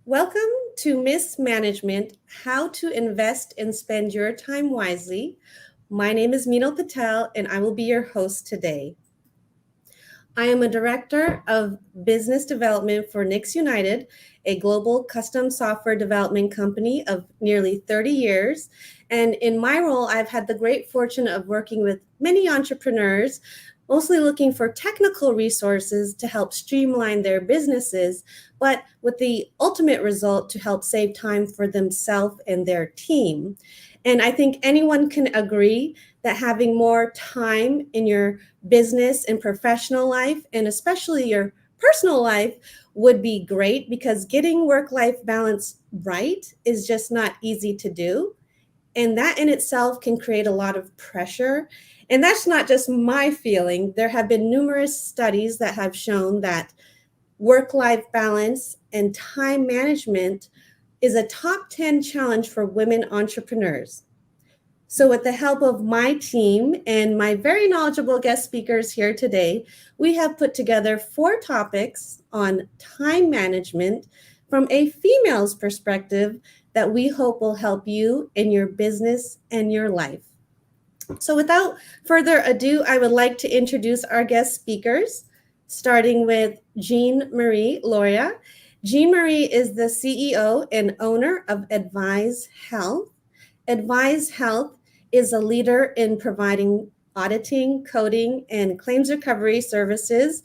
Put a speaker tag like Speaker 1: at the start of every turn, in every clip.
Speaker 1: Welcome to Mismanagement, How to Invest and Spend Your Time Wisely. My name is Minal Patel, and I will be your host today. I am a director of business development for Nix United, a global custom software development company of nearly 30 years. And in my role, I've had the great fortune of working with many entrepreneurs, mostly looking for technical resources to help streamline their businesses, but with the ultimate result to help save time for themselves and their team. And I think anyone can agree that having more time in your business and professional life, and especially your personal life, would be great because getting work life balance right is just not easy to do. And that in itself can create a lot of pressure. And that's not just my feeling. There have been numerous studies that have shown that work life balance and time management is a top 10 challenge for women entrepreneurs. So, with the help of my team and my very knowledgeable guest speakers here today, we have put together 4 topics on time management from a female's perspective that we hope will help you in your business and your life. So, without further ado, I would like to introduce our guest speakers, starting with Jeanmarie Loria. Jeanmarie is the CEO and owner of Advize Health. Advize Health is a leader in providing auditing, coding, and claims recovery services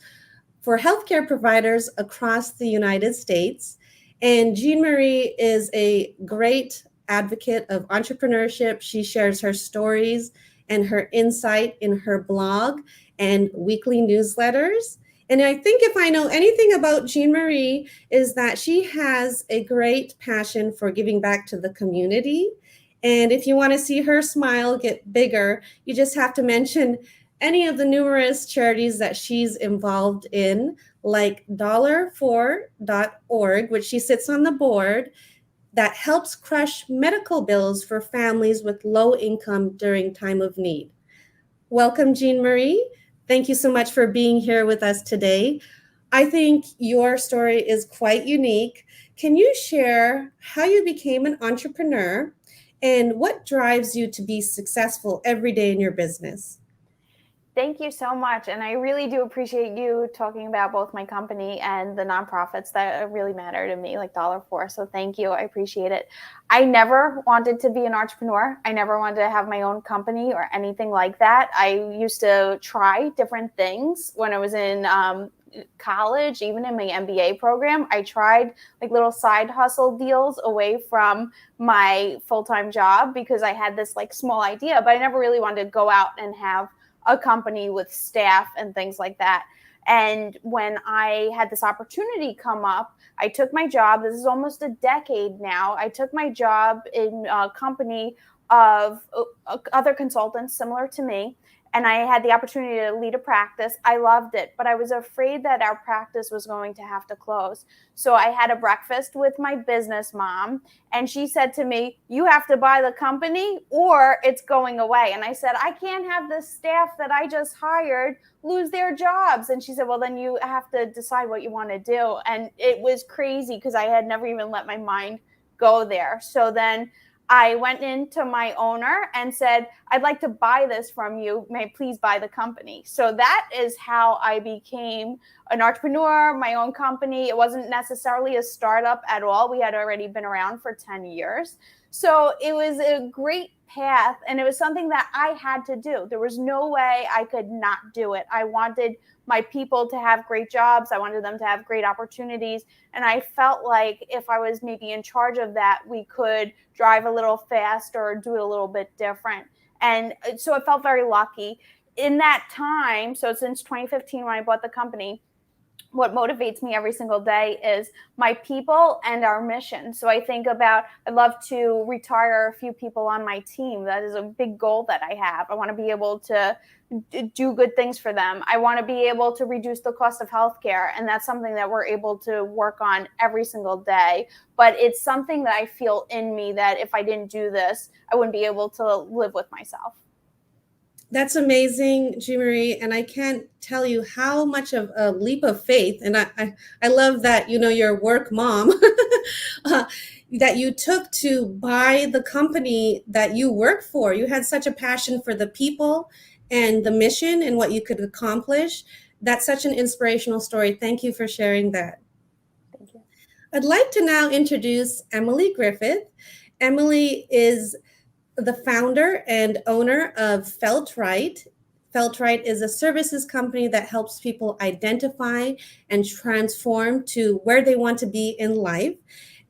Speaker 1: for healthcare providers across the United States. And Jeanmarie is a great advocate of entrepreneurship. She shares her stories and her insight in her blog and weekly newsletters. And I think if I know anything about Jeanmarie is that she has a great passion for giving back to the community. And if you want to see her smile get bigger, you just have to mention any of the numerous charities that she's involved in, like dollar4.org, which she sits on the board, that helps crush medical bills for families with low income during time of need. Welcome, Jeanmarie. Thank you so much for being here with us today. I think your story is quite unique. Can you share how you became an entrepreneur and what drives you to be successful every day in your business?
Speaker 2: Thank you so much. And I really do appreciate you talking about both my company and the nonprofits that really matter to me, like Dollar4. So thank you. I appreciate it. I never wanted to be an entrepreneur. I never wanted to have my own company or anything like that. I used to try different things when I was in college, even in my MBA program. I tried like little side hustle deals away from my full-time job because I had this like small idea, but I never really wanted to go out and have a company with staff and things like that. And when I had this opportunity come up, I took my job. This is almost a decade now. I took my job in a company of other consultants similar to me. And I had the opportunity to lead a practice. I loved it, but I was afraid that our practice was going to have to close. So I had a breakfast with my business mom, and she said to me, "You have to buy the company or it's going away." And I said, "I can't have the staff that I just hired lose their jobs." And she said, "Well, then you have to decide what you want to do." And it was crazy because I had never even let my mind go there. So then I went into my owner and said, "I'd like to buy this from you. May I please buy the company?" So that is how I became an entrepreneur, my own company. It wasn't necessarily a startup at all. We had already been around for 10 years. So it was a great path, and it was something that I had to do. There was no way I could not do it. I wanted my people to have great jobs. I wanted them to have great opportunities. And I felt like if I was maybe in charge of that, we could drive a little faster or do it a little bit different. And so I felt very lucky in that time. So since 2015, when I bought the company, what motivates me every single day is my people and our mission. So I think about, I'd love to retire a few people on my team. That is a big goal that I have. I want to be able to do good things for them. I want to be able to reduce the cost of healthcare. And that's something that we're able to work on every single day. But it's something that I feel in me that if I didn't do this, I wouldn't be able to live with myself.
Speaker 1: That's amazing, Jeanmarie. And I can't tell you how much of a leap of faith. And I love that, your work mom, that you took to buy the company that you work for. You had such a passion for the people and the mission and what you could accomplish. That's such an inspirational story. Thank you for sharing that.
Speaker 2: Thank you.
Speaker 1: I'd like to now introduce Emily Griffith. Emily is the founder and owner of Felt Right. Felt Right is a services company that helps people identify and transform to where they want to be in life.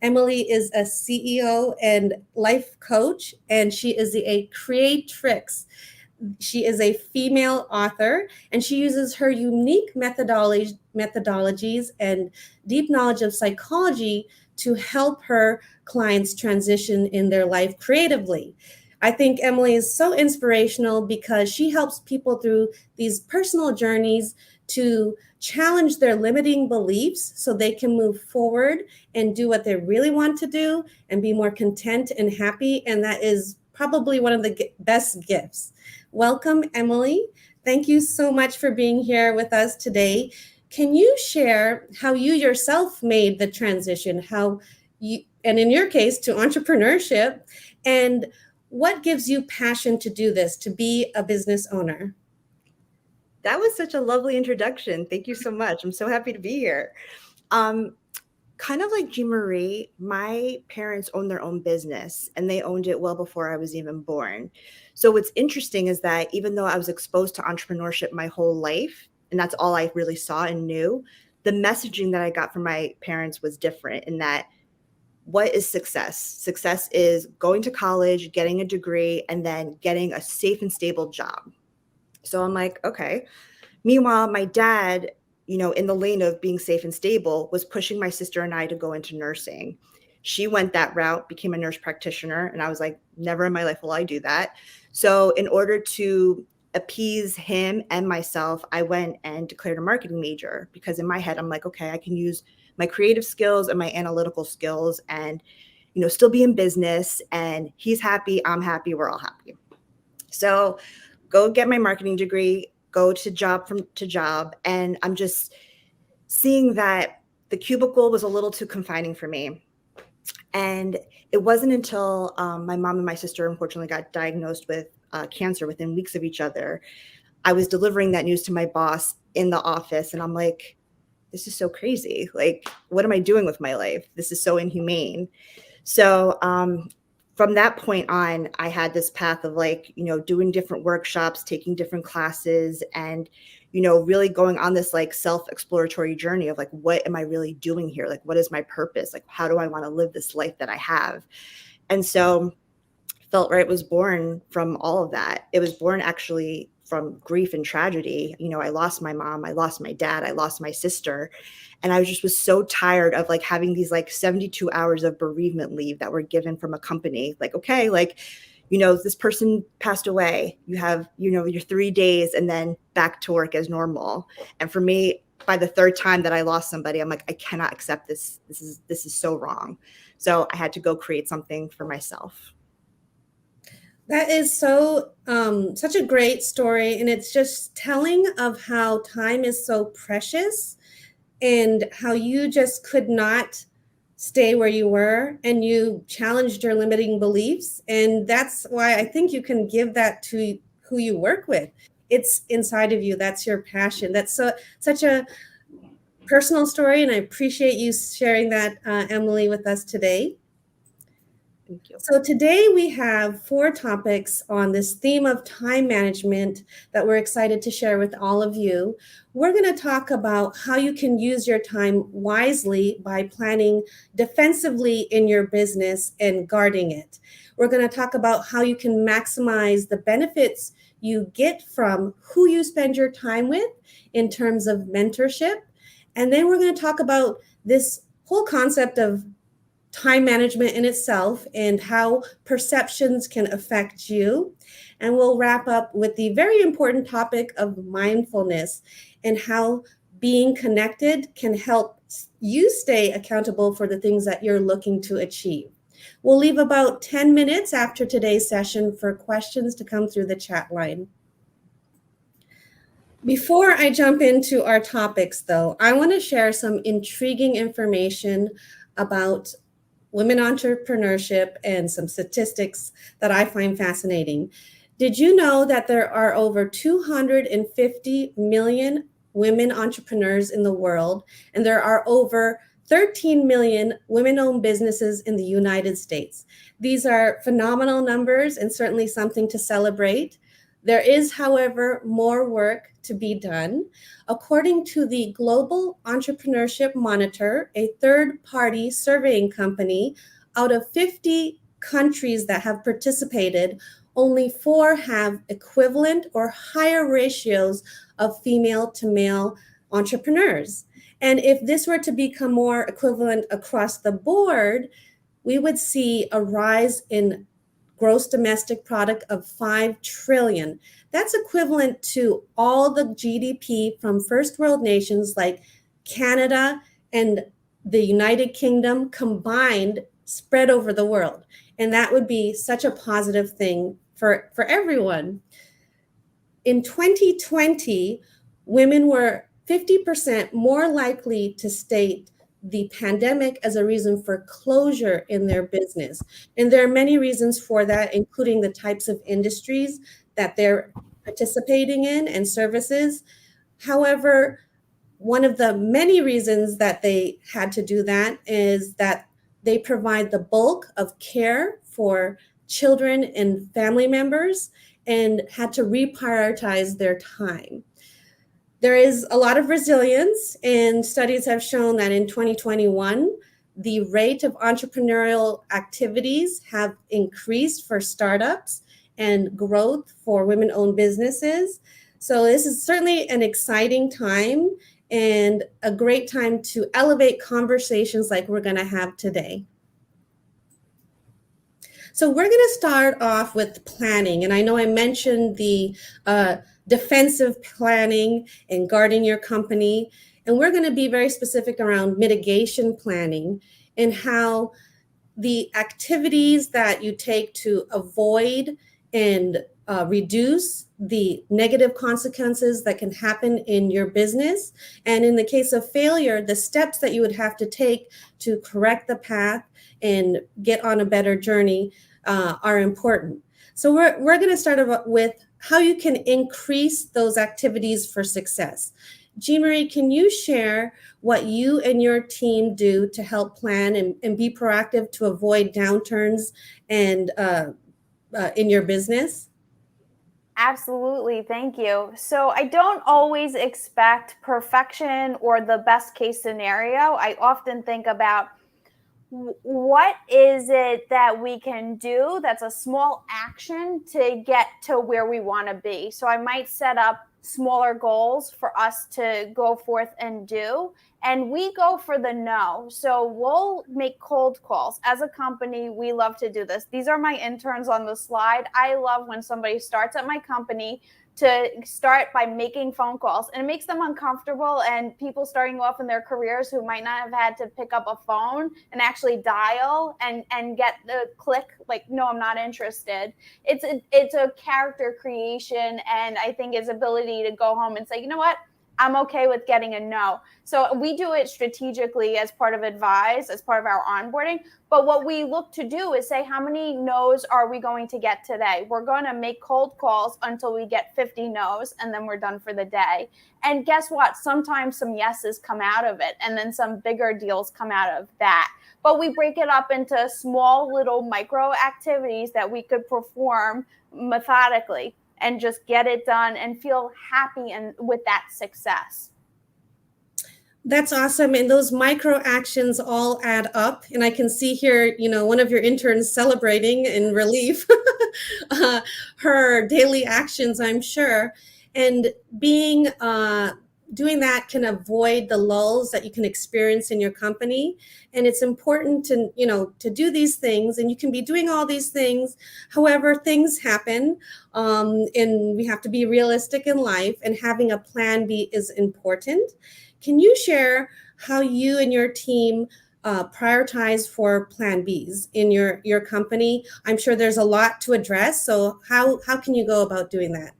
Speaker 1: Emily is a CEO and life coach, and she is a creatrix. She is a female author, and she uses her unique methodologies and deep knowledge of psychology to help her clients transition in their life creatively. I think Emily is so inspirational because she helps people through these personal journeys to challenge their limiting beliefs so they can move forward and do what they really want to do and be more content and happy. And that is probably one of the best gifts. Welcome, Emily. Thank you so much for being here with us today. Can you share how you yourself made the transition, and in your case, to entrepreneurship, and what gives you passion to do this, to be a business owner?
Speaker 3: That was such a lovely introduction. Thank you so much. I'm so happy to be here. Kind of like Jeanmarie, my parents owned their own business and they owned it well before I was even born. So what's interesting is that even though I was exposed to entrepreneurship my whole life, and that's all I really saw and knew, the messaging that I got from my parents was different in that what is success? Success is going to college, getting a degree, and then getting a safe and stable job. So I'm like, okay. Meanwhile, my dad, in the lane of being safe and stable, was pushing my sister and I to go into nursing. She went that route, became a nurse practitioner. And I was like, never in my life will I do that. So in order to appease him and myself, I went and declared a marketing major because in my head, I'm like, okay, I can use my creative skills and my analytical skills and, still be in business. And he's happy, I'm happy, we're all happy. So go get my marketing degree, go to job to job. And I'm just seeing that the cubicle was a little too confining for me. And it wasn't until my mom and my sister unfortunately got diagnosed with cancer within weeks of each other. I was delivering that news to my boss in the office. And I'm like, this is so crazy. Like, what am I doing with my life? This is so inhumane. So from that point on, I had this path of doing different workshops, taking different classes, and, really going on this self-exploratory journey of what am I really doing here? What is my purpose? How do I want to live this life that I have? And so Felt Right was born from all of that. It was born actually from grief and tragedy. I lost my mom, I lost my dad, I lost my sister. And I was so tired of having these 72 hours of bereavement leave that were given from a company. Okay, this person passed away. You have, your 3 days and then back to work as normal. And for me, by the third time that I lost somebody, I'm like, I cannot accept this. This is so wrong. So I had to go create something for myself.
Speaker 1: That is such a great story. And it's just telling of how time is so precious and how you just could not stay where you were and you challenged your limiting beliefs. And that's why I think you can give that to who you work with. It's inside of you. That's your passion. That's such a personal story. And I appreciate you sharing that, Emily, with us today.
Speaker 3: Thank you.
Speaker 1: So today we have 4 topics on this theme of time management that we're excited to share with all of you. We're going to talk about how you can use your time wisely by planning defensively in your business and guarding it. We're going to talk about how you can maximize the benefits you get from who you spend your time with in terms of mentorship. And then we're going to talk about this whole concept of time management in itself and how perceptions can affect you. And we'll wrap up with the very important topic of mindfulness and how being connected can help you stay accountable for the things that you're looking to achieve. We'll leave about 10 minutes after today's session for questions to come through the chat line. Before I jump into our topics, though, I want to share some intriguing information about women entrepreneurship and some statistics that I find fascinating. Did you know that there are over 250 million women entrepreneurs in the world, and there are over 13 million women-owned businesses in the United States? These are phenomenal numbers and certainly something to celebrate. There is, however, more work to be done. According to the Global Entrepreneurship Monitor, a third-party surveying company, out of 50 countries that have participated, only 4 have equivalent or higher ratios of female to male entrepreneurs. And if this were to become more equivalent across the board, we would see a rise in gross domestic product of 5 trillion. That's equivalent to all the GDP from first world nations like Canada and the United Kingdom combined, spread over the world. And that would be such a positive thing for everyone. In 2020, women were 50% more likely to state the pandemic as a reason for closure in their business. And there are many reasons for that, including the types of industries that they're participating in and services. However, one of the many reasons that they had to do that is that they provide the bulk of care for children and family members and had to reprioritize their time. There is a lot of resilience, and studies have shown that in 2021, the rate of entrepreneurial activities have increased for startups and growth for women-owned businesses. So this is certainly an exciting time and a great time to elevate conversations like we're going to have today. So we're going to start off with planning. And I know I mentioned the defensive planning and guarding your company. And we're going to be very specific around mitigation planning and how the activities that you take to avoid and reduce the negative consequences that can happen in your business. And in the case of failure, the steps that you would have to take to correct the path and get on a better journey are important. So we're going to start with how you can increase those activities for success. Jeanmarie, can you share what you and your team do to help plan and be proactive to avoid downturns and in your business?
Speaker 2: Absolutely. Thank you. So I don't always expect perfection or the best case scenario. I often think about what is it that we can do that's a small action to get to where we want to be. So I might set up smaller goals for us to go forth and do. And we go for the no. So we'll make cold calls. As a company, we love to do this. These are my interns on the slide. I love when somebody starts at my company to start by making phone calls, and it makes them uncomfortable. And people starting off in their careers who might not have had to pick up a phone and actually dial and get the click, like, no, I'm not interested. It's a character creation. And I think his ability to go home and say, you know what? I'm okay with getting a no. So we do it strategically as part of Advize, as part of our onboarding. But what we look to do is say, how many no's are we going to get today? We're going to make cold calls until we get 50 no's, and then we're done for the day. And guess what? Sometimes some yeses come out of it, and then some bigger deals come out of that. But we break it up into small little micro activities that we could perform methodically and just get it done and feel happy and with that success.
Speaker 1: That's awesome. And those micro actions all add up. And I can see here, one of your interns celebrating in relief her daily actions, I'm sure. And doing that can avoid the lulls that you can experience in your company. And it's important to do these things, and you can be doing all these things. However, things happen, and we have to be realistic in life, and having a plan B is important. Can you share how you and your team prioritize for plan Bs in your company? I'm sure there's a lot to address. So how can you go about doing that?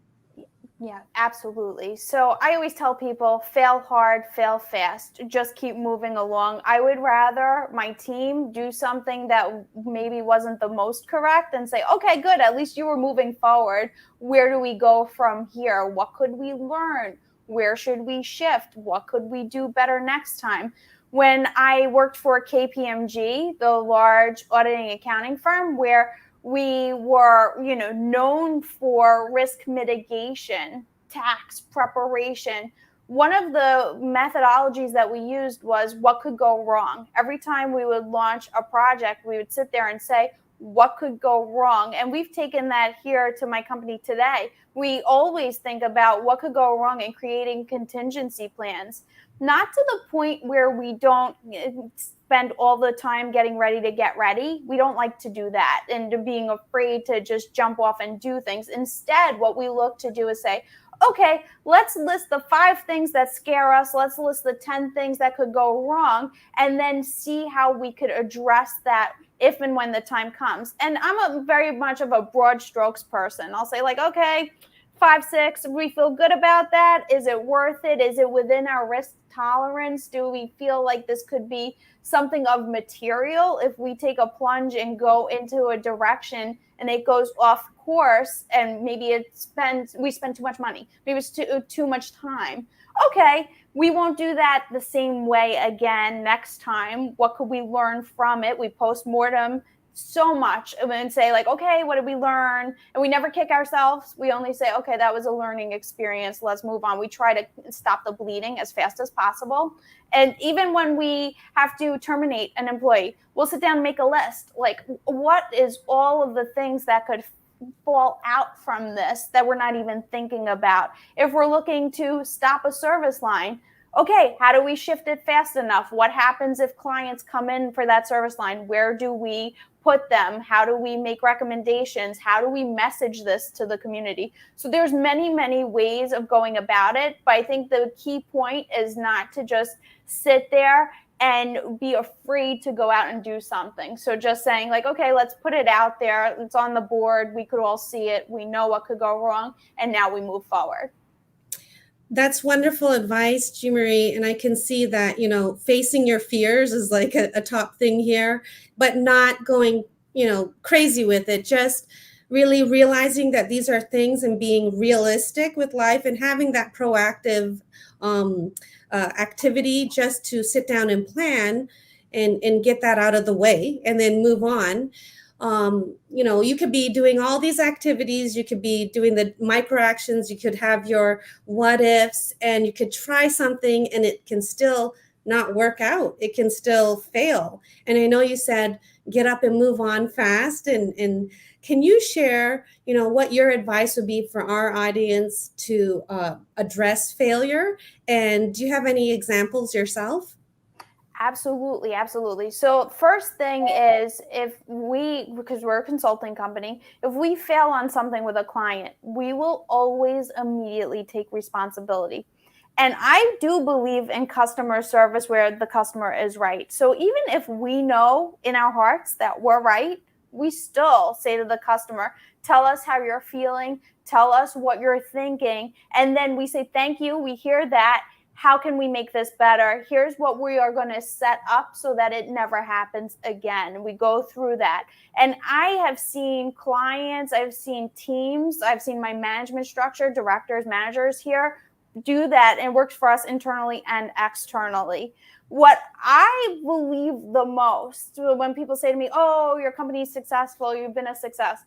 Speaker 2: Yeah, absolutely. So I always tell people, fail hard, fail fast, just keep moving along. I would rather my team do something that maybe wasn't the most correct and say, okay, good, at least you were moving forward. Where do we go from here? What could we learn? Where should we shift? What could we do better next time? When I worked for KPMG, the large auditing accounting firm, where we were, known for risk mitigation, tax preparation. One of the methodologies that we used was what could go wrong. Every time we would launch a project, we would sit there and say, what could go wrong? And we've taken that here to my company today. We always think about what could go wrong in creating contingency plans, not to the point where we don't spend all the time getting ready to get ready. We don't like to do that and being afraid to just jump off and do things. Instead, what we look to do is say, okay, let's list the 5 things that scare us. Let's list the 10 things that could go wrong, and then see how we could address that if and when the time comes. And I'm very much of a broad strokes person. I'll say like, okay, 5, 6, we feel good about that. Is it worth it? Is it within our risk tolerance? Do we feel like this could be something of material if we take a plunge and go into a direction and it goes off course, and maybe we spend too much money, maybe it's too much time? Okay, we won't do that the same way again next time. What could we learn from it? We post-mortem so much and say like, okay, what did we learn? And we never kick ourselves. We only say, okay, that was a learning experience. Let's move on. We try to stop the bleeding as fast as possible. And even when we have to terminate an employee, we'll sit down and make a list. Like, what is all of the things that could fall out from this that we're not even thinking about? If we're looking to stop a service line, okay, how do we shift it fast enough? What happens if clients come in for that service line? Where do we put them? How do we make recommendations? How do we message this to the community? So there's many, many ways of going about it. But I think the key point is not to just sit there and be afraid to go out and do something. So just saying like, okay, let's put it out there. It's on the board. We could all see it. We know what could go wrong. And now we move forward.
Speaker 1: That's wonderful advice, Jeanmarie. And I can see that, facing your fears is like a top thing here, but not going, crazy with it. Just really realizing that these are things and being realistic with life and having that proactive activity just to sit down and plan and get that out of the way and then move on. You could be doing all these activities, you could be doing the micro actions, you could have your what ifs, and you could try something and it can still not work out. It can still fail. And I know you said get up and move on fast. And can you share, what your advice would be for our audience to address failure? And do you have any examples yourself?
Speaker 2: Absolutely, absolutely. So first thing is because we're a consulting company, if we fail on something with a client, we will always immediately take responsibility. And I do believe in customer service where the customer is right. So even if we know in our hearts that we're right, we still say to the customer, tell us how you're feeling, tell us what you're thinking. And then we say, thank you, we hear that. How can we make this better? Here's what we are going to set up so that it never happens again. We go through that. And I have seen clients, I've seen teams, I've seen my management structure, directors, managers here do that, and it works for us internally and externally. What I believe the most when people say to me, oh, your company is successful, you've been a success,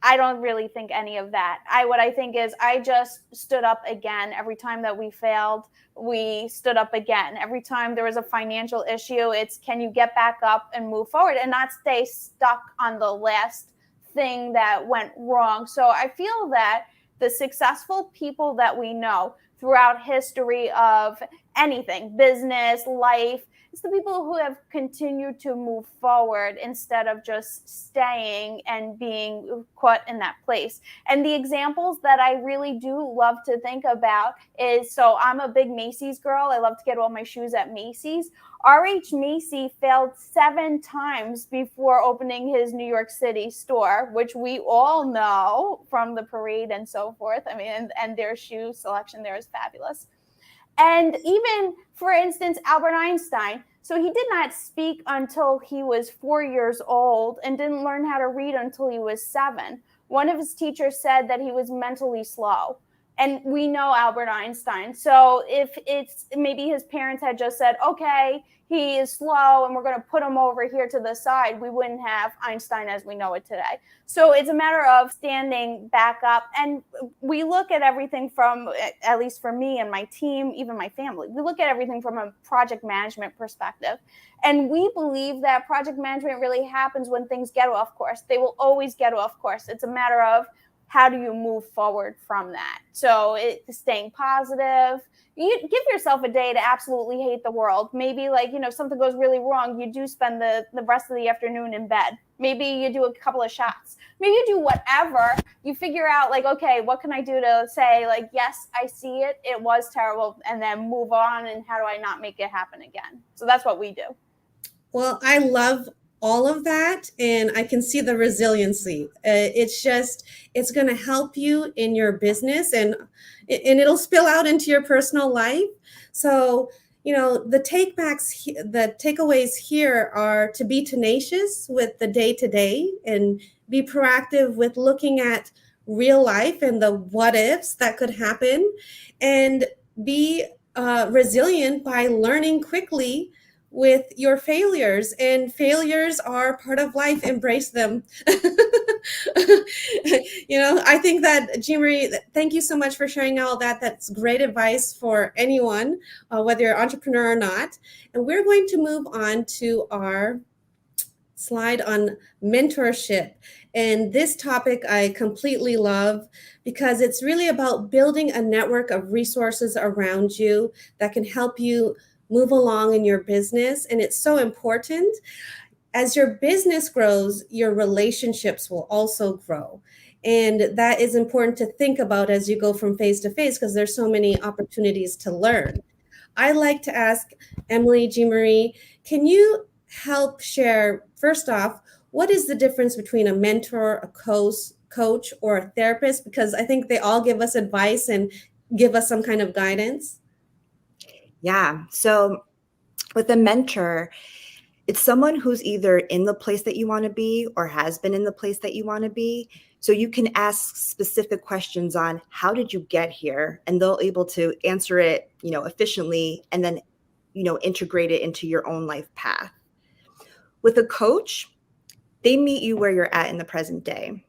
Speaker 2: I don't really think any of that. What I think is I just stood up again. Every time that we failed, we stood up again. Every time there was a financial issue, it's can you get back up and move forward and not stay stuck on the last thing that went wrong. So I feel that the successful people that we know throughout history of anything, business, life. It's the people who have continued to move forward instead of just staying and being caught in that place. And the examples that I really do love to think about is, so I'm a big Macy's girl. I love to get all my shoes at Macy's. R.H. Macy failed 7 times before opening his New York City store, which we all know from the parade and so forth. I mean, and their shoe selection there is fabulous. And even, for instance, Albert Einstein. So he did not speak until he was 4 years old and didn't learn how to read until he was 7. One of his teachers said that he was mentally slow. And we know Albert Einstein. So if it's maybe his parents had just said, okay, he is slow and we're going to put him over here to the side, we wouldn't have Einstein as we know it today. So it's a matter of standing back up. And we look at everything from, at least for me and my team, even my family, we look at everything from a project management perspective. And we believe that project management really happens when things get off course. They will always get off course. It's a matter of how do you move forward from that? So staying positive. You give yourself a day to absolutely hate the world. Maybe something goes really wrong. You do spend the rest of the afternoon in bed. Maybe you do a couple of shots. Maybe you do whatever. You figure out okay, what can I do to say yes, I see it. It was terrible. And then move on. And how do I not make it happen again? So that's what we do.
Speaker 1: Well, I love all of that, and I can see the resiliency. It's going to help you in your business, and it'll spill out into your personal life. So, the takeaways here are to be tenacious with the day-to-day and be proactive with looking at real life and the what ifs that could happen, and be resilient by learning quickly with your failures. And failures are part of life. Embrace them. I think that, Jeanmarie, thank you so much for sharing all that. That's great advice for anyone, whether you're an entrepreneur or not. And we're going to move on to our slide on mentorship. And this topic I completely love because it's really about building a network of resources around you that can help you move along in your business. And it's so important. As your business grows, your relationships will also grow. And that is important to think about as you go from phase to phase, because there's so many opportunities to learn. I'd like to ask Emily, Jeanmarie, can you help share, first off, what is the difference between a mentor, a coach, or a therapist? Because I think they all give us advice and give us some kind of guidance.
Speaker 3: Yeah. So with a mentor, it's someone who's either in the place that you want to be or has been in the place that you want to be. So you can ask specific questions on how did you get here? And they'll able to answer it, efficiently, and then, integrate it into your own life path. With a coach, they meet you where you're at in the present day.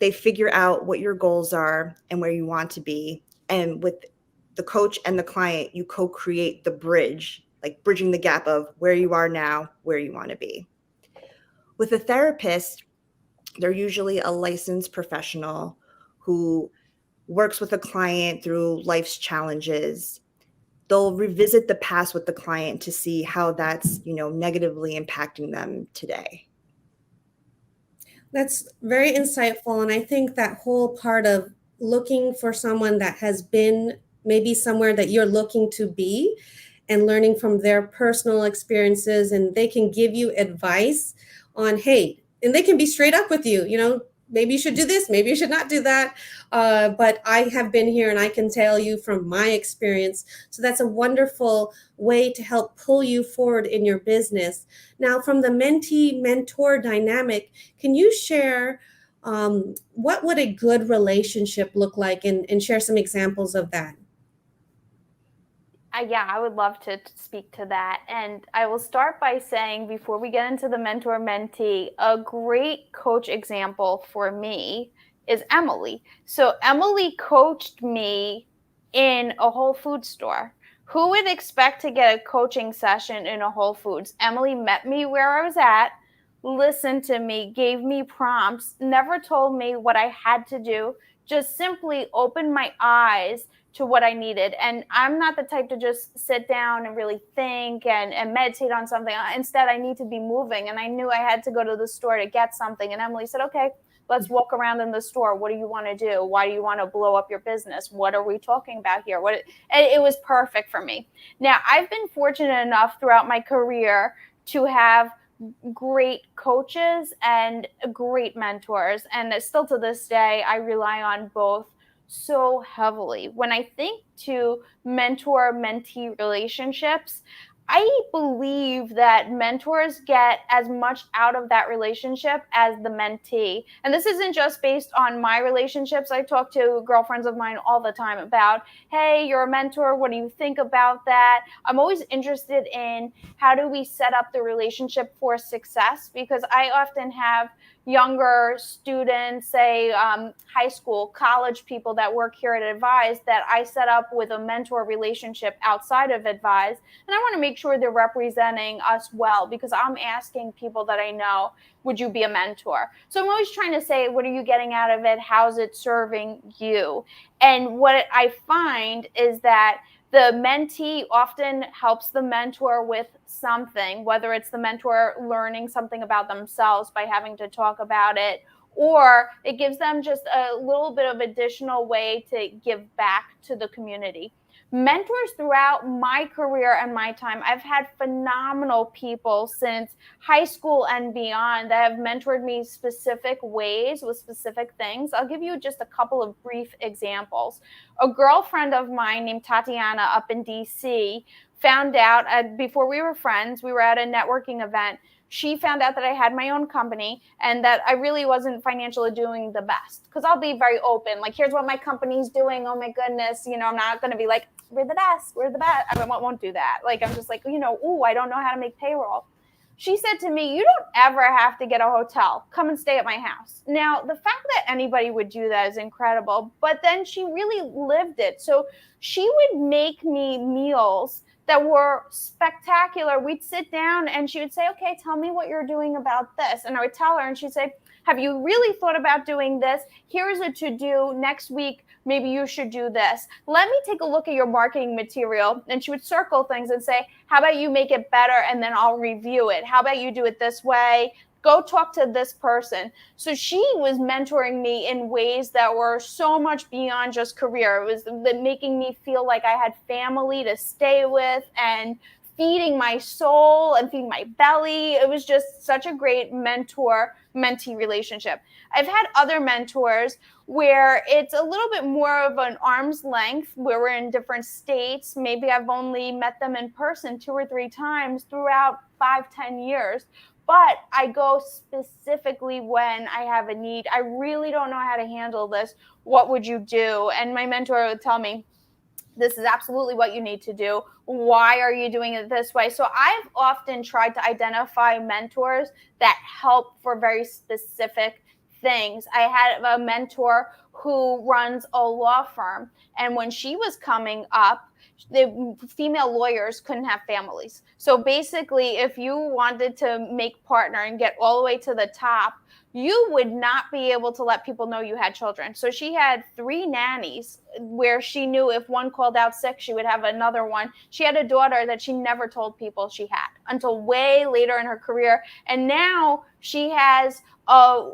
Speaker 3: They figure out what your goals are and where you want to be. And with the coach and the client, you co-create the bridge, like bridging the gap of where you are now, where you want to be. With a therapist, they're usually a licensed professional who works with a client through life's challenges. They'll revisit the past with the client to see how that's, negatively impacting them today.
Speaker 1: That's very insightful. And I think that whole part of looking for someone that has been maybe somewhere that you're looking to be and learning from their personal experiences, and they can give you advice on, hey, and they can be straight up with you, maybe you should do this, maybe you should not do that. But I have been here and I can tell you from my experience. So that's a wonderful way to help pull you forward in your business. Now, from the mentee-mentor dynamic, can you share what would a good relationship look like and share some examples of that?
Speaker 2: Yeah, I would love to speak to that. And I will start by saying, before we get into the mentor-mentee, a great coach example for me is Emily. So Emily coached me in a Whole Foods store. Who would expect to get a coaching session in a Whole Foods? Emily met me where I was at, listened to me, gave me prompts, never told me what I had to do, just simply opened my eyes to what I needed. And I'm not the type to just sit down and really think and meditate on something. Instead, I need to be moving. And I knew I had to go to the store to get something. And Emily said, okay, let's walk around in the store. What do you want to do? Why do you want to blow up your business? What are we talking about here? And it was perfect for me. Now, I've been fortunate enough throughout my career to have great coaches and great mentors. And still to this day, I rely on both so heavily. When I think to mentor-mentee relationships, I believe that mentors get as much out of that relationship as the mentee. And this isn't just based on my relationships. I talk to girlfriends of mine all the time about, hey, you're a mentor. What do you think about that? I'm always interested in how do we set up the relationship for success, because I often have younger students, say high school, college people that work here at Advize, that I set up with a mentor relationship outside of Advize. And I want to make sure they're representing us well, because I'm asking people that I know, would you be a mentor? So I'm always trying to say, what are you getting out of it? How's it serving you? And what I find is that the mentee often helps the mentor with something, whether it's the mentor learning something about themselves by having to talk about it, or it gives them just a little bit of additional way to give back to the community. Mentors throughout my career and my time, I've had phenomenal people since high school and beyond that have mentored me specific ways with specific things. I'll give you just a couple of brief examples. A girlfriend of mine named Tatiana up in DC found out before we were friends, we were at a networking event. She found out that I had my own company and that I really wasn't financially doing the best. Because I'll be very open. Like, here's what my company's doing. Oh, my goodness. You know, I'm not going to be like, we're the best. We're the best. I won't do that. Like, I'm just like, you know, I don't know how to make payroll. She said to me, you don't ever have to get a hotel. Come and stay at my house. Now, the fact that anybody would do that is incredible. But then she really lived it. So she would make me meals that were spectacular. We'd sit down and she would say, okay, tell me what you're doing about this. And I would tell her and she'd say, have you really thought about doing this? Here's a to-do next week. Maybe you should do this. Let me take a look at your marketing material. And she would circle things and say, how about you make it better and then I'll review it? How about you do it this way? Go talk to this person. So she was mentoring me in ways that were so much beyond just career. It was making me feel like I had family to stay with and feeding my soul and feeding my belly. It was just such a great mentor-mentee relationship. I've had other mentors where it's a little bit more of an arm's length, where we're in different states. Maybe I've only met them in person 2 or 3 times throughout 5-10 years. But I go specifically when I have a need. I really don't know how to handle this. What would you do? And my mentor would tell me, this is absolutely what you need to do. Why are you doing it this way? So I've often tried to identify mentors that help for very specific things. I had a mentor who runs a law firm. And when she was coming up, the female lawyers couldn't have families. So basically, if you wanted to make partner and get all the way to the top, you would not be able to let people know you had children. So she had 3 nannies where she knew if one called out sick, she would have another one. She had a daughter that she never told people she had until way later in her career. And now she has a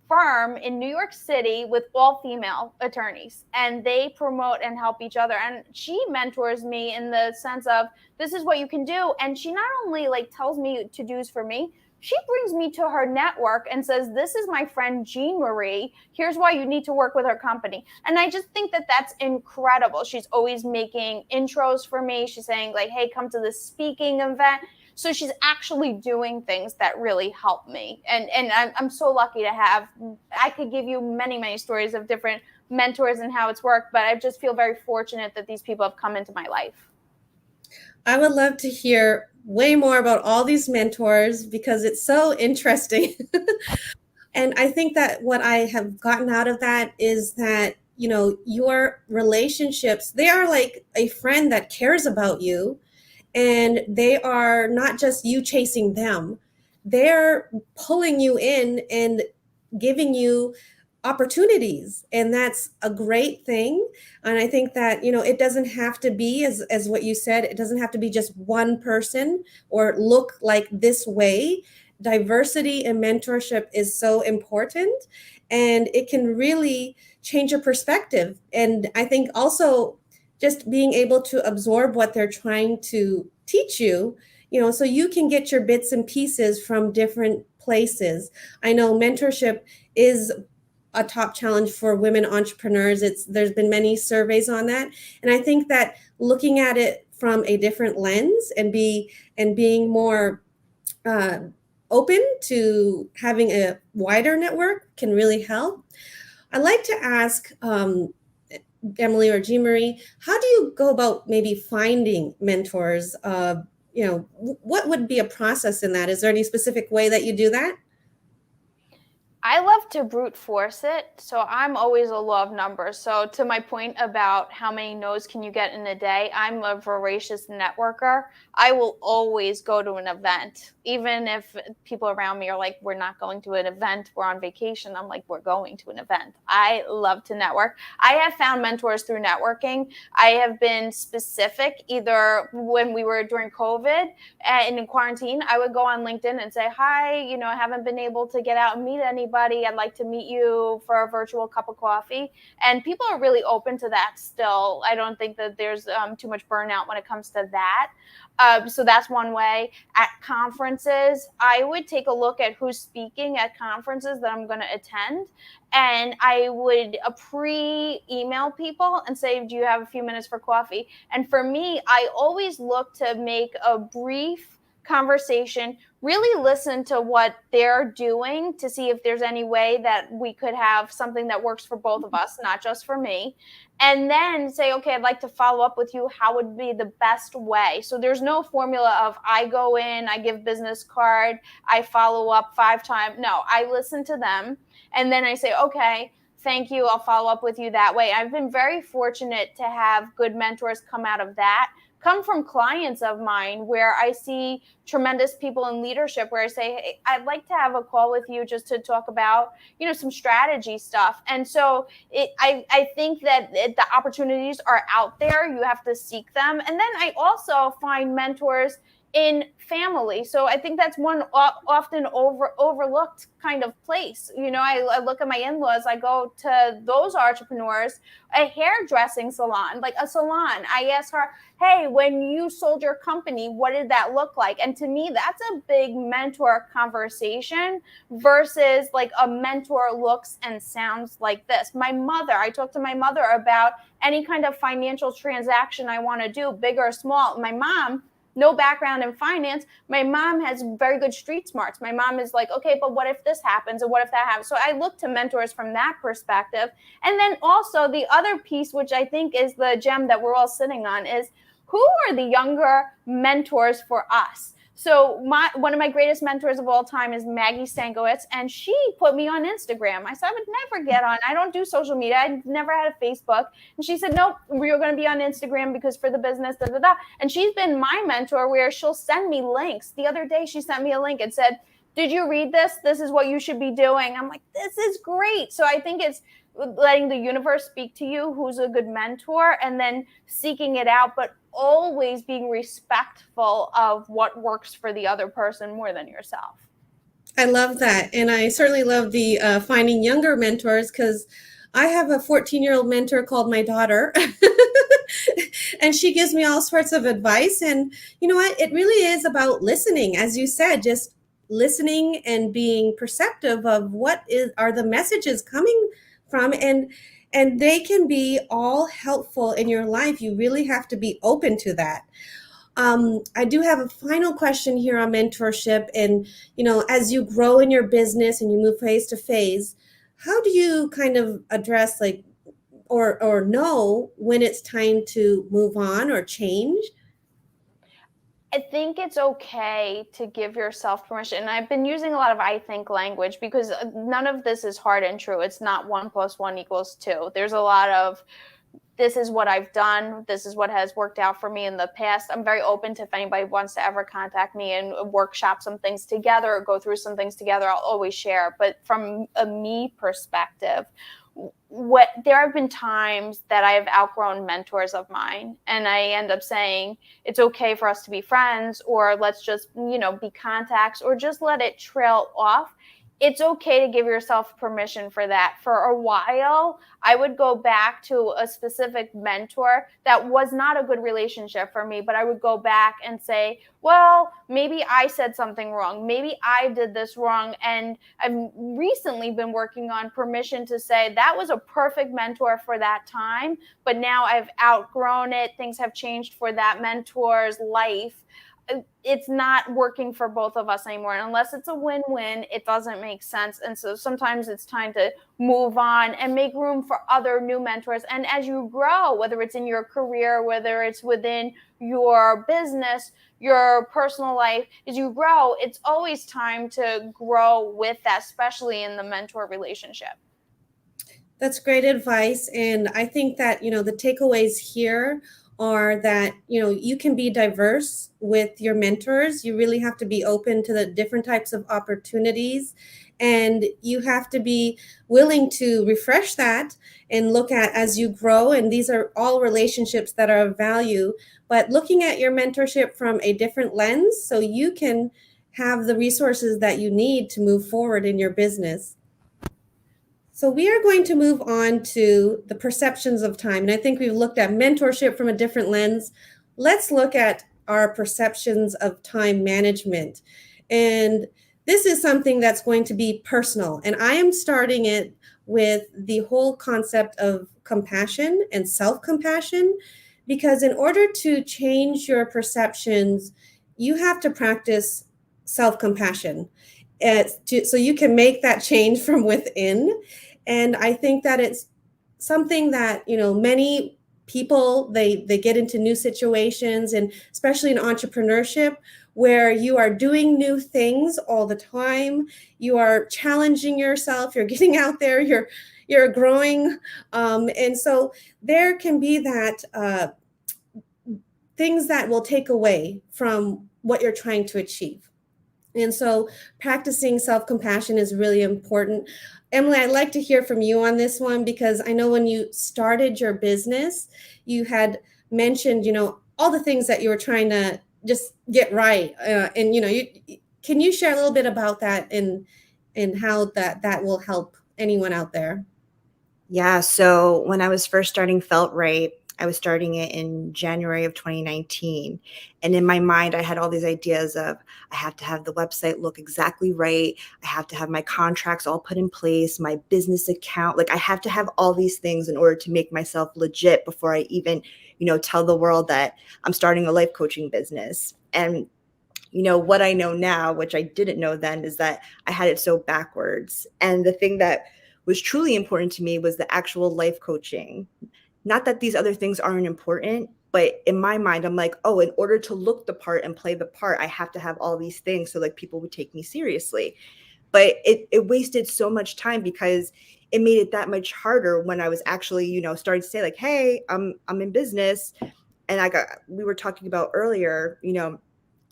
Speaker 2: firm in New York City with all female attorneys, and they promote and help each other. And she mentors me in the sense of, this is what you can do. And she not only tells me to-dos for me, she brings me to her network and says, this is my friend Jeanmarie. Here's why you need to work with her company. And I just think that that's incredible. She's always making intros for me. She's saying hey, come to this speaking event. So she's actually doing things that really help me. And I'm so lucky to have, I could give you many, many stories of different mentors and how it's worked, but I just feel very fortunate that these people have come into my life.
Speaker 1: I would love to hear way more about all these mentors because it's so interesting. And I think that what I have gotten out of that is that, your relationships, they are like a friend that cares about you. And they are not just you chasing them. They're pulling you in and giving you opportunities, and that's a great thing. And I think that, it doesn't have to be, as what you said, it doesn't have to be just one person or look like this way. Diversity in mentorship is so important, and it can really change your perspective. And I think also just being able to absorb what they're trying to teach you, so you can get your bits and pieces from different places. I know mentorship is a top challenge for women entrepreneurs. There's been many surveys on that, and I think that looking at it from a different lens and being more open to having a wider network can really help. I'd like to ask Emily or Jeanmarie, how do you go about maybe finding mentors? What would be a process in that? Is there any specific way that you do that?
Speaker 2: I love to brute force it. So I'm always a law of numbers. So to my point about how many no's can you get in a day, I'm a voracious networker. I will always go to an event, even if people around me are like, we're not going to an event, we're on vacation. I'm like, we're going to an event. I love to network. I have found mentors through networking. I have been specific, either when we were during COVID and in quarantine, I would go on LinkedIn and say, hi, I haven't been able to get out and meet anybody. I'd like to meet you for a virtual cup of coffee. And people are really open to that still. I don't think that there's too much burnout when it comes to that. So that's one way. At conferences, I would take a look at who's speaking at conferences that I'm going to attend. And I would pre-email people and say, do you have a few minutes for coffee? And for me, I always look to make a brief conversation, really listen to what they're doing to see if there's any way that we could have something that works for both of us, not just for me. And then say, okay, I'd like to follow up with you. How would be the best way? So there's no formula of I go in, I give business card, I follow up 5 times. No, I listen to them. And then I say, okay, thank you. I'll follow up with you that way. I've been very fortunate to have good mentors come out of that. Come from clients of mine where I see tremendous people in leadership where I say, hey, I'd like to have a call with you just to talk about, some strategy stuff. And so I think that the opportunities are out there. You have to seek them. And then I also find mentors in family. So I think that's one often overlooked kind of place. I look at my in-laws, I go to those entrepreneurs, a hairdressing salon, like a salon. I ask her, hey, when you sold your company, what did that look like? And to me, that's a big mentor conversation versus like a mentor looks and sounds like this. I talk to my mother about any kind of financial transaction I want to do, big or small. My mom, no background in finance. My mom has very good street smarts. My mom is like, okay, but what if this happens? And what if that happens? So I look to mentors from that perspective. And then also the other piece, which I think is the gem that we're all sitting on, is who are the younger mentors for us? So one of my greatest mentors of all time is Maggie Stankowitz, and she put me on Instagram. I said, I would never get on. I don't do social media. I never had a Facebook. And she said, nope, we're going to be on Instagram because for the business, da, da, da. And she's been my mentor where she'll send me links. The other day, she sent me a link and said, did you read this? This is what you should be doing. I'm like, this is great. So I think it's letting the universe speak to you, who's a good mentor, and then seeking it out, but always being respectful of what works for the other person more than yourself.
Speaker 1: I love that. And I certainly love the finding younger mentors, because I have a 14-year-old mentor called my daughter. And she gives me all sorts of advice. And you know what? It really is about listening. As you said, just listening and being perceptive of are the messages coming from, and they can be all helpful in your life. You really have to be open to that. I do have a final question here on mentorship. And, as you grow in your business and you move phase to phase, how do you kind of address or know when it's time to move on or change?
Speaker 2: I think it's okay to give yourself permission. And I've been using a lot of I think language because none of this is hard and true. It's not 1 + 1 = 2. There's a lot of this is what I've done. This is what has worked out for me in the past. I'm very open to if anybody wants to ever contact me and workshop some things together or go through some things together, I'll always share. But from a me perspective, there have been times that I have outgrown mentors of mine, and I end up saying it's okay for us to be friends, or let's just, be contacts, or just let it trail off. It's okay to give yourself permission for that. For a while, I would go back to a specific mentor that was not a good relationship for me, but I would go back and say, well, maybe I said something wrong. Maybe I did this wrong. And I've recently been working on permission to say that was a perfect mentor for that time, but now I've outgrown it. Things have changed for that mentor's life. It's not working for both of us anymore. And unless it's a win-win, it doesn't make sense. And so sometimes it's time to move on and make room for other new mentors. And as you grow, whether it's in your career, whether it's within your business, your personal life, as you grow, it's always time to grow with that, especially in the mentor relationship.
Speaker 1: That's great advice. And I think that, the takeaways here are that, you can be diverse with your mentors. You really have to be open to the different types of opportunities. And you have to be willing to refresh that and look at as you grow. And these are all relationships that are of value, but looking at your mentorship from a different lens so you can have the resources that you need to move forward in your business. So we are going to move on to the perceptions of time. And I think we've looked at mentorship from a different lens. Let's look at our perceptions of time management. And this is something that's going to be personal. And I am starting it with the whole concept of compassion and self-compassion, because in order to change your perceptions, you have to practice self-compassion. So you can make that change from within. And I think that it's something that, many people, they get into new situations, and especially in entrepreneurship, where you are doing new things all the time. You are challenging yourself, you're getting out there, you're growing. And so there can be that things that will take away from what you're trying to achieve. And so practicing self-compassion is really important. Emily, I'd like to hear from you on this one, because I know when you started your business, you had mentioned, all the things that you were trying to just get right. Can you share a little bit about that and how that will help anyone out there?
Speaker 3: Yeah. So when I was first starting Felt Right, I was starting it in January of 2019. And in my mind, I had all these ideas of I have to have the website look exactly right. I have to have my contracts all put in place, my business account. Like I have to have all these things in order to make myself legit before I even, tell the world that I'm starting a life coaching business. And what I know now, which I didn't know then, is that I had it so backwards. And the thing that was truly important to me was the actual life coaching. Not that these other things aren't important, but in my mind, I'm like, oh, in order to look the part and play the part, I have to have all these things so like people would take me seriously. But it wasted so much time, because it made it that much harder when I was actually, starting to say like, hey, I'm in business. And we were talking about earlier,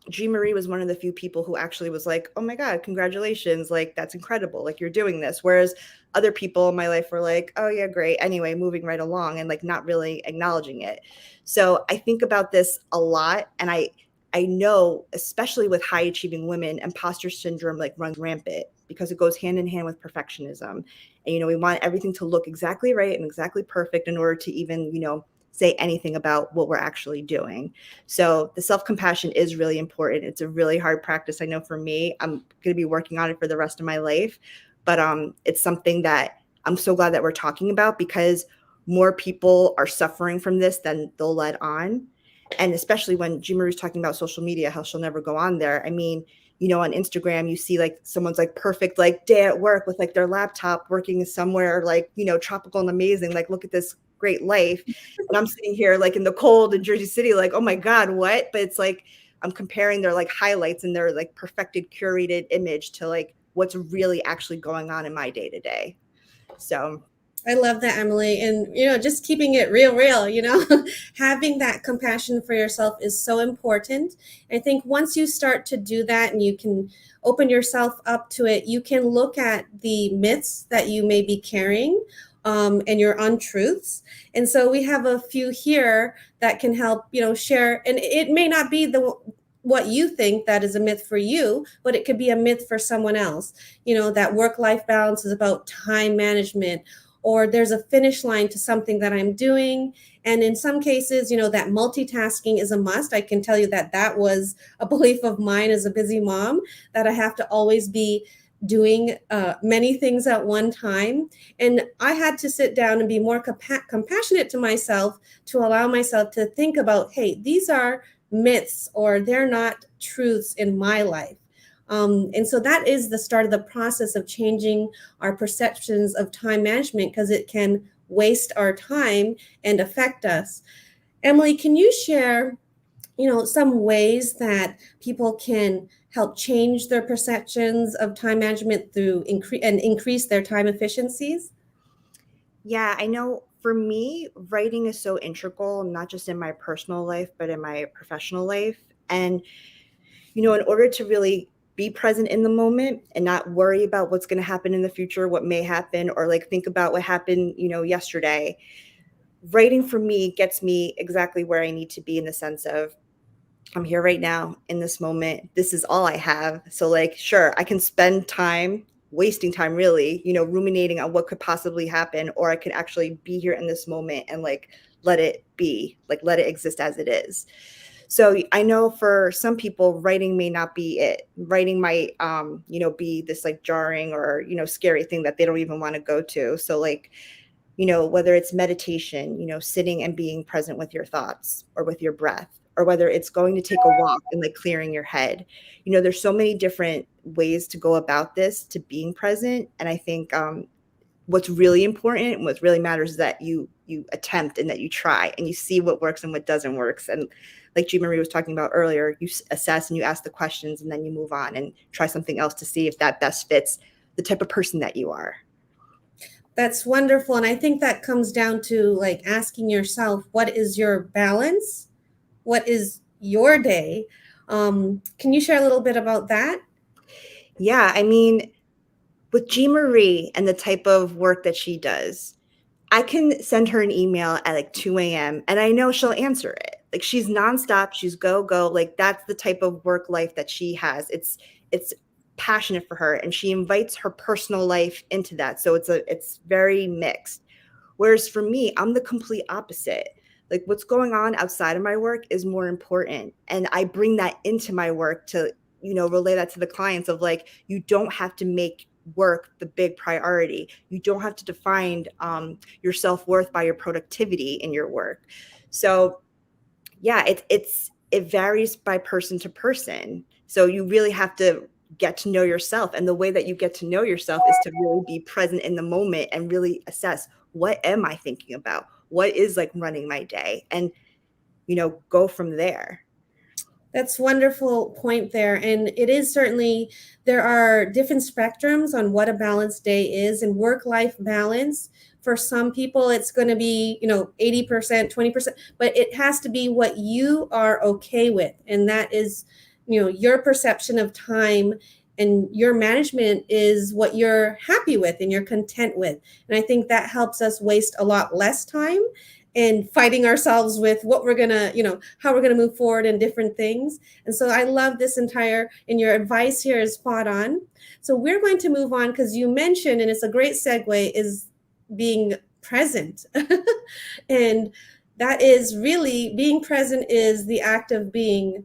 Speaker 3: Jeanmarie was one of the few people who actually was like, oh my God, congratulations. Like, that's incredible. Like, you're doing this. Whereas other people in my life were like, oh yeah, great. Anyway, moving right along, and like not really acknowledging it. So I think about this a lot. And I know, especially with high achieving women, imposter syndrome like runs rampant, because it goes hand in hand with perfectionism. And, we want everything to look exactly right and exactly perfect in order to even, say anything about what we're actually doing. So the self-compassion is really important. It's a really hard practice. I know for me, I'm going to be working on it for the rest of my life, but it's something that I'm so glad that we're talking about, because more people are suffering from this than they'll let on. And especially when Jeanmarie's talking about social media, how she'll never go on there. I mean, on Instagram, you see like someone's like perfect, like day at work with like their laptop working somewhere like, tropical and amazing. Like, look at this great life. And I'm sitting here like in the cold in Jersey City, like, oh my God, what? But it's like, I'm comparing their like highlights and their like perfected, curated image to like what's really actually going on in my day to day. So
Speaker 1: I love that, Emily. And, just keeping it real, having that compassion for yourself is so important. I think once you start to do that and you can open yourself up to it, you can look at the myths that you may be carrying, and your untruths. And so we have a few here that can help, share. And it may not be what you think that is a myth for you, but it could be a myth for someone else. That work-life balance is about time management, or there's a finish line to something that I'm doing. And in some cases, that multitasking is a must. I can tell you that was a belief of mine as a busy mom, that I have to always be doing many things at one time. And I had to sit down and be more compassionate to myself, to allow myself to think about, hey, these are myths, or they're not truths in my life. And so that is the start of the process of changing our perceptions of time management, because it can waste our time and affect us. Emily, can you share, some ways that people can help change their perceptions of time management through increase their time efficiencies?
Speaker 3: Yeah, I know for me, writing is so integral, not just in my personal life, but in my professional life. And, in order to really be present in the moment and not worry about what's going to happen in the future, what may happen, or like think about what happened, yesterday, writing for me gets me exactly where I need to be, in the sense of, I'm here right now in this moment. This is all I have. So like, sure, I can spend time wasting time, really, ruminating on what could possibly happen, or I could actually be here in this moment and like, let it be, like, let it exist as it is. So I know for some people, writing may not be it. Writing might, be this like jarring or, scary thing that they don't even want to go to. So like, whether it's meditation, sitting and being present with your thoughts or with your breath, or whether it's going to take a walk and like clearing your head. There's so many different ways to go about this, to being present. And I think what's really important and what really matters is that you attempt, and that you try, and you see what works and what doesn't work. And like Jeanmarie was talking about earlier, you assess and you ask the questions, and then you move on and try something else to see if that best fits the type of person that you are.
Speaker 1: That's wonderful. And I think that comes down to like asking yourself, what is your balance? What is your day? Can you share a little bit about that?
Speaker 3: Yeah, I mean, with Jeanmarie and the type of work that she does, I can send her an email at like 2 a.m. and I know she'll answer it. Like, she's nonstop, she's go. Like, that's the type of work life that she has. It's passionate for her, and she invites her personal life into that. So it's very mixed. Whereas for me, I'm the complete opposite. Like, what's going on outside of my work is more important. And I bring that into my work to, relay that to the clients of like, you don't have to make work the big priority. You don't have to define your self-worth by your productivity in your work. So yeah, it varies by person to person. So you really have to get to know yourself. And the way that you get to know yourself is to really be present in the moment and really assess, what am I thinking about? What is like running my day? And, go from there.
Speaker 1: That's wonderful point there. And it is certainly, there are different spectrums on what a balanced day is, and work-life balance. For some people, it's going to be, 80%, 20%, but it has to be what you are okay with. And that is, your perception of time, and your management is what you're happy with and you're content with. And I think that helps us waste a lot less time and fighting ourselves with what we're gonna, how we're gonna move forward in different things. And so I love this entire, and your advice here is spot on. So we're going to move on, because you mentioned, and it's a great segue, is being present. And that is really, being present is the act of being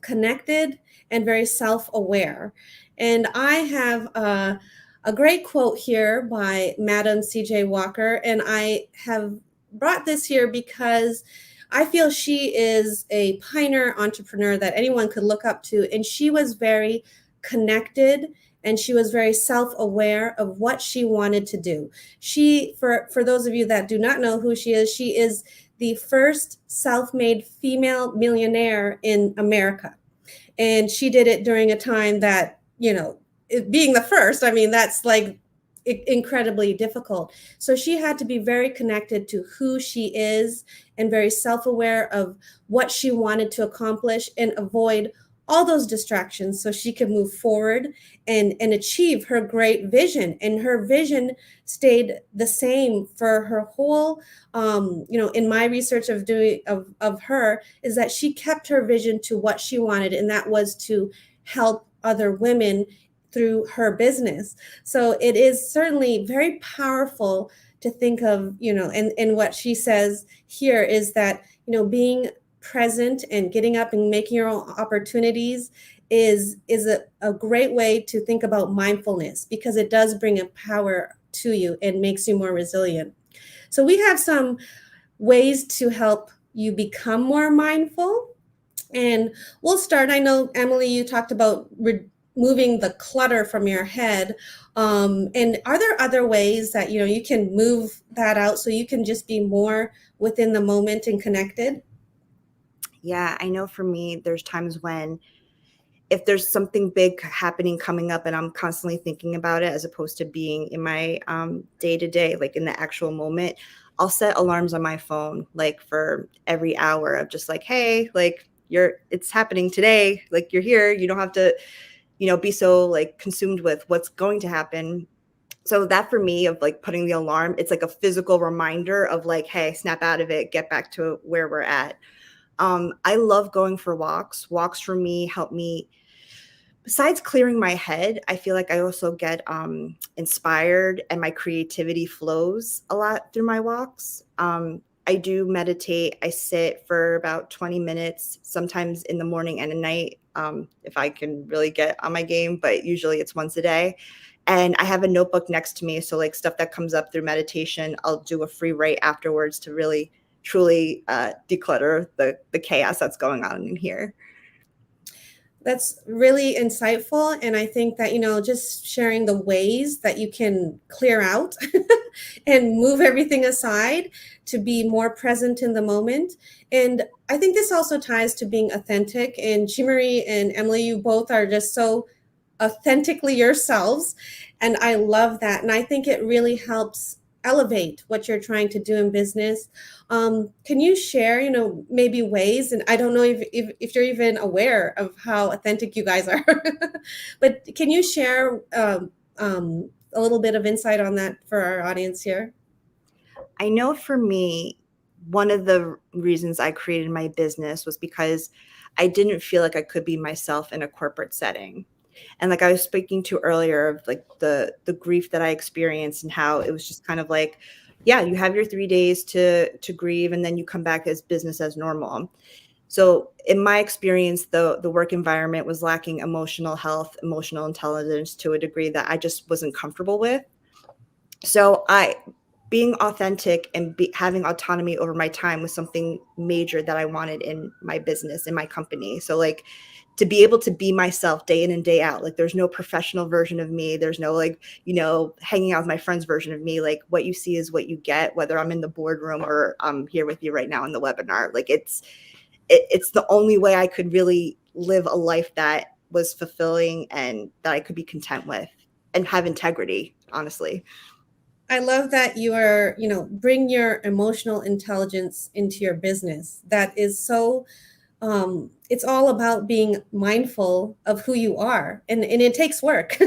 Speaker 1: connected and very self-aware. And I have a great quote here by Madam C.J. Walker, and I have brought this here because I feel she is a pioneer entrepreneur that anyone could look up to. And she was very connected, and she was very self-aware of what she wanted to do. She, for those of you that do not know who she is the first self-made female millionaire in America. And she did it during a time that, being the first, I mean, that's like incredibly difficult. So she had to be very connected to who she is and very self-aware of what she wanted to accomplish and avoid all those distractions so she could move forward and achieve her great vision. And her vision stayed the same for her whole, in my research of her, is that she kept her vision to what she wanted, and that was to help other women through her business. So it is certainly very powerful to think of, and what she says here is that, being present and getting up and making your own opportunities is a great way to think about mindfulness, because it does bring a power to you and makes you more resilient. So we have some ways to help you become more mindful. And we'll start. I know, Emily, you talked about removing the clutter from your head. And are there other ways that, you can move that out so you can just be more within the moment and connected?
Speaker 3: Yeah, I know for me, there's times when if there's something big happening coming up and I'm constantly thinking about it, as opposed to being in my day-to-day, like in the actual moment, I'll set alarms on my phone, like for every hour of just like, hey, like it's happening today. Like you're here. You don't have to, be so like consumed with what's going to happen. So that for me of like putting the alarm, it's like a physical reminder of like, hey, snap out of it, get back to where we're at. I love going for walks. Walks for me help me, besides clearing my head, I feel like I also get inspired and my creativity flows a lot through my walks. I do meditate. I sit for about 20 minutes, sometimes in the morning and at night, if I can really get on my game, but usually it's once a day. And I have a notebook next to me. So like stuff that comes up through meditation, I'll do a free write afterwards to really, truly declutter the chaos that's going on in here.
Speaker 1: That's really insightful. And I think that, just sharing the ways that you can clear out and move everything aside to be more present in the moment. And I think this also ties to being authentic. And Jeanmarie and Emily, you both are just so authentically yourselves. And I love that. And I think it really helps elevate what you're trying to do in business. Can you share, maybe ways, and I don't know if you're even aware of how authentic you guys are, but can you share a little bit of insight on that for our audience here?
Speaker 3: I know for me, one of the reasons I created my business was because I didn't feel like I could be myself in a corporate setting. And like I was speaking to earlier of like the grief that I experienced and how it was just kind of like, yeah, you have your 3 days to grieve and then you come back as business as normal. So in my experience, the work environment was lacking emotional health, emotional intelligence to a degree that I just wasn't comfortable with. So being authentic and having autonomy over my time was something major that I wanted in my business, in my company. So like to be able to be myself day in and day out, like there's no professional version of me. There's no like, hanging out with my friends version of me. Like what you see is what you get, whether I'm in the boardroom or I'm here with you right now in the webinar. Like it's the only way I could really live a life that was fulfilling and that I could be content with and have integrity, honestly.
Speaker 1: I love that you are, bring your emotional intelligence into your business. That is so, it's all about being mindful of who you are, and it takes work.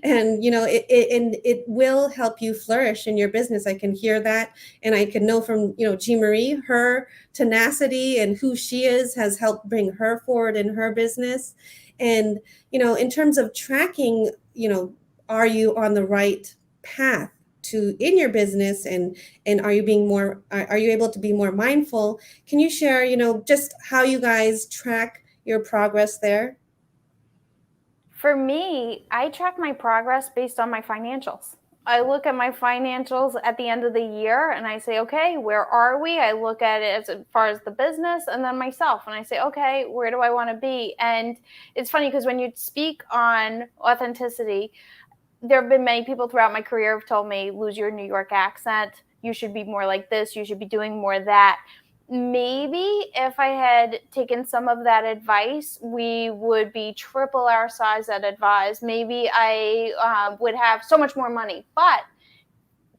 Speaker 1: And, it will help you flourish in your business. I can hear that. And I can know from, Jeanmarie, her tenacity and who she is has helped bring her forward in her business. And, in terms of tracking, are you on the right path in your business, and are you able to be more mindful? Can you share, just how you guys track your progress there?
Speaker 2: For me, I track my progress based on my financials. I look at my financials at the end of the year and I say, okay, where are we? I look at it as far as the business and then myself. And I say, okay, where do I want to be? And it's funny because when you speak on authenticity, there have been many people throughout my career who've told me, lose your New York accent. You should be more like this. You should be doing more of that. maybe if I had taken some of that advice, we would be triple our size at Advise. Maybe I would have so much more money, but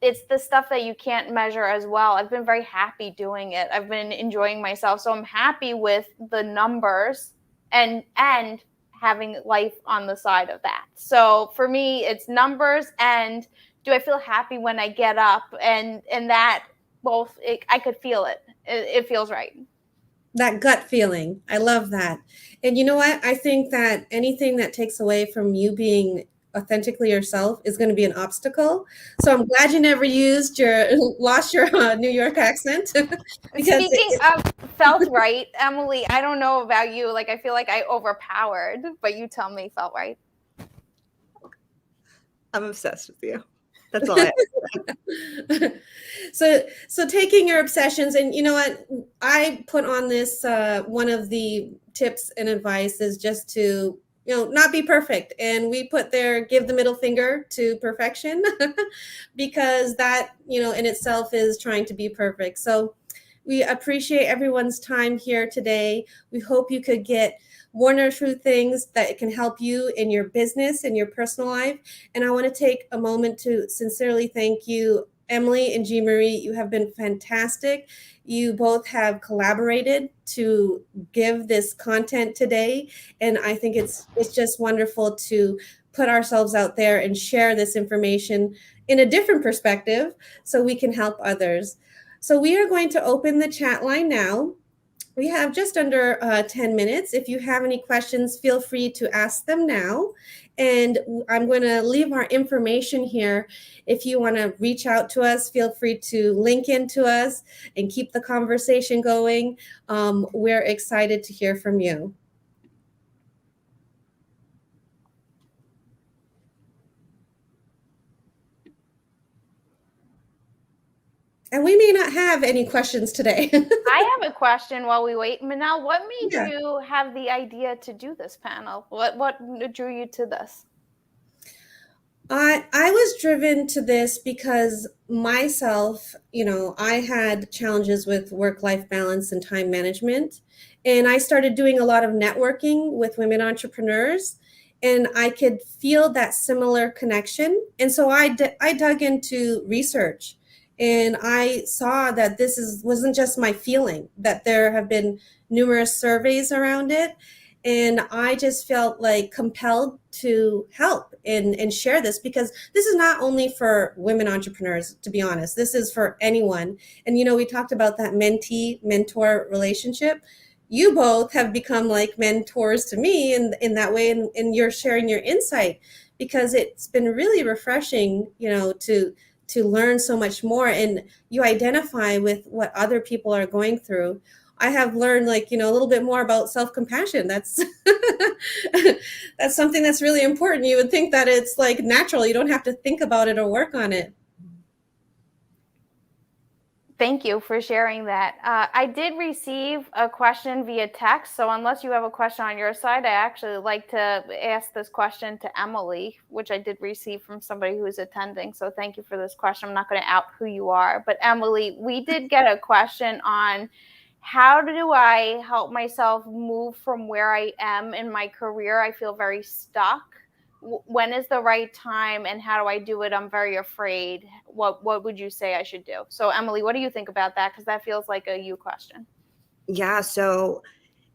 Speaker 2: it's the stuff that you can't measure as well. I've been very happy doing it. I've been enjoying myself. So I'm happy with the numbers and having life on the side of that. So for me, it's numbers and do I feel happy when I get up, and that both, I could feel it. It feels right.
Speaker 1: That gut feeling. I love that. And you know what? I think that anything that takes away from you being authentically yourself is going to be an obstacle. So I'm glad you never lost your New York accent. Because
Speaker 2: Speaking of felt right, Emily, I don't know about you. Like, I feel like I overpowered, but you tell me felt right.
Speaker 3: I'm obsessed with you. That's all I have.
Speaker 1: So taking your obsessions, and you know what, I put on this, one of the tips and advice is just to, not be perfect. And we put there, give the middle finger to perfection, because that, in itself is trying to be perfect. So we appreciate everyone's time here today. We hope you could get one or two things that can help you in your business and your personal life. And I want to take a moment to sincerely thank you, Emily and Jeanmarie. You have been fantastic. You both have collaborated to give this content today. And I think it's just wonderful to put ourselves out there and share this information in a different perspective so we can help others. So we are going to open the chat line now. We have just under 10 minutes. If you have any questions, feel free to ask them now. And I'm going to leave our information here. If you want to reach out to us, feel free to link into us and keep the conversation going. We're excited to hear from you. And we may not have any questions today.
Speaker 2: I have a question while we wait. Minal, what made
Speaker 1: Yeah.
Speaker 2: you have the idea to do this panel? What drew you to this?
Speaker 1: I was driven to this because myself, I had challenges with work-life balance and time management. And I started doing a lot of networking with women entrepreneurs, and I could feel that similar connection. And so I dug into research, and I saw that wasn't just my feeling, that there have been numerous surveys around it. And I just felt like compelled to help and share this, because this is not only for women entrepreneurs, to be honest. This is for anyone. And, we talked about that mentee-mentor relationship. You both have become like mentors to me in that way, and you're sharing your insight, because it's been really refreshing, to learn so much more, and you identify with what other people are going through. I have learned a little bit more about self-compassion. That's that's something that's really important. You would think that it's like natural. You don't have to think about it or work on it.
Speaker 2: Thank you for sharing that. I did receive a question via text. So unless you have a question on your side, I actually like to ask this question to Emily, which I did receive from somebody who is attending. So thank you for this question. I'm not going to out who you are, but Emily, we did get a question on how do I help myself move from where I am in my career? I feel very stuck. When is the right time, and how do I do it? I'm very afraid. What would you say I should do? So Emily, what do you think about that? Because that feels like a you question.
Speaker 3: Yeah. So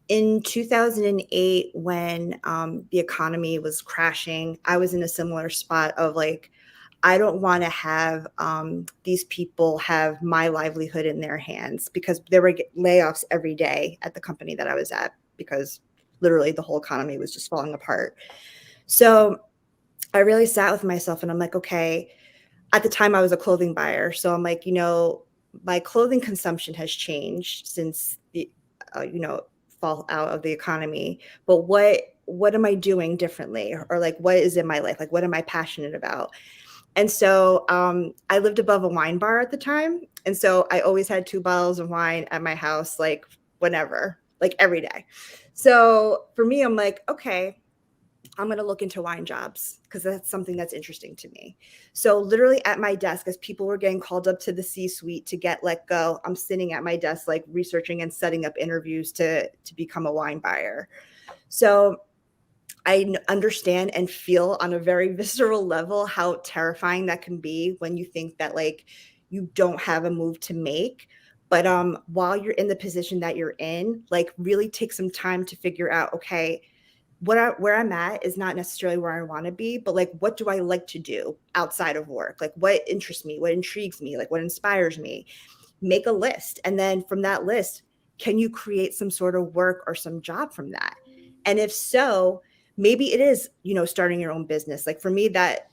Speaker 3: in 2008, when the economy was crashing, I was in a similar spot of like, I don't want to have these people have my livelihood in their hands, because there were layoffs every day at the company that I was at, because literally the whole economy was just falling apart. So I really sat with myself, and I'm like, okay, at the time I was a clothing buyer. So I'm like, my clothing consumption has changed since the, fall out of the economy. But what am I doing differently? Or like, what is in my life? Like, what am I passionate about? And so I lived above a wine bar at the time. And so I always had 2 bottles of wine at my house, like whenever, like every day. So for me, I'm like, okay, I'm going to look into wine jobs because that's something that's interesting to me. So literally at my desk, as people were getting called up to the C-suite to get let go, I'm sitting at my desk, like researching and setting up interviews to become a wine buyer. So I understand and feel on a very visceral level how terrifying that can be when you think that like you don't have a move to make. But while you're in the position that you're in, like really take some time to figure out, okay, where I'm at is not necessarily where I want to be, but like, what do I like to do outside of work? Like what interests me, what intrigues me, like what inspires me? Make a list. And then from that list, can you create some sort of work or some job from that? And if so, maybe it is, starting your own business. Like for me, that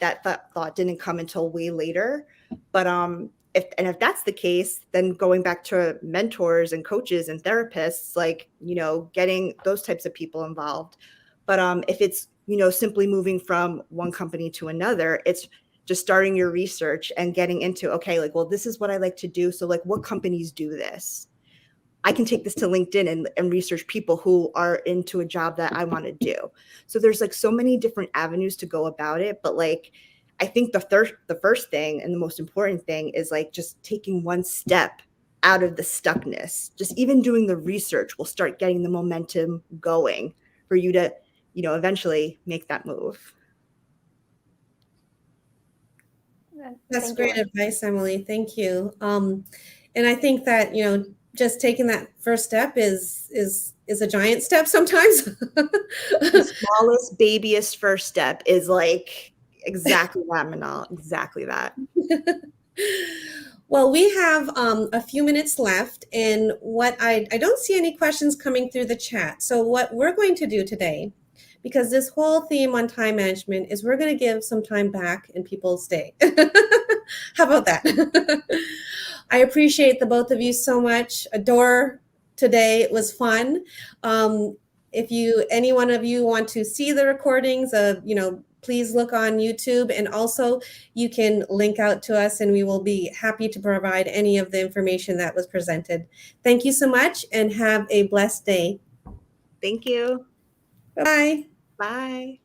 Speaker 3: thought didn't come until way later. But if that's the case, then going back to mentors and coaches and therapists, like, getting those types of people involved. But if it's, simply moving from one company to another, it's just starting your research and getting into, okay, like, well, this is what I like to do. So like, what companies do this? I can take this to LinkedIn and research people who are into a job that I want to do. So there's like so many different avenues to go about it. But like, I think the first thing and the most important thing is like just taking one step out of the stuckness. Just even doing the research will start getting the momentum going for you to, eventually make that move.
Speaker 1: That's great advice, Emily. Thank you. And I think that, just taking that first step is a giant step sometimes.
Speaker 3: The smallest, babyest first step is like exactly that, Minal, exactly that.
Speaker 1: Well, we have a few minutes left, and what I don't see any questions coming through the chat. So what we're going to do today, because this whole theme on time management is we're going to give some time back and people stay. How about that? I appreciate the both of you so much. Adore today. It was fun. If any one of you want to see the recordings of, please look on YouTube, and also you can link out to us and we will be happy to provide any of the information that was presented. Thank you so much and have a blessed day.
Speaker 3: Thank you.
Speaker 1: Bye.
Speaker 3: Bye.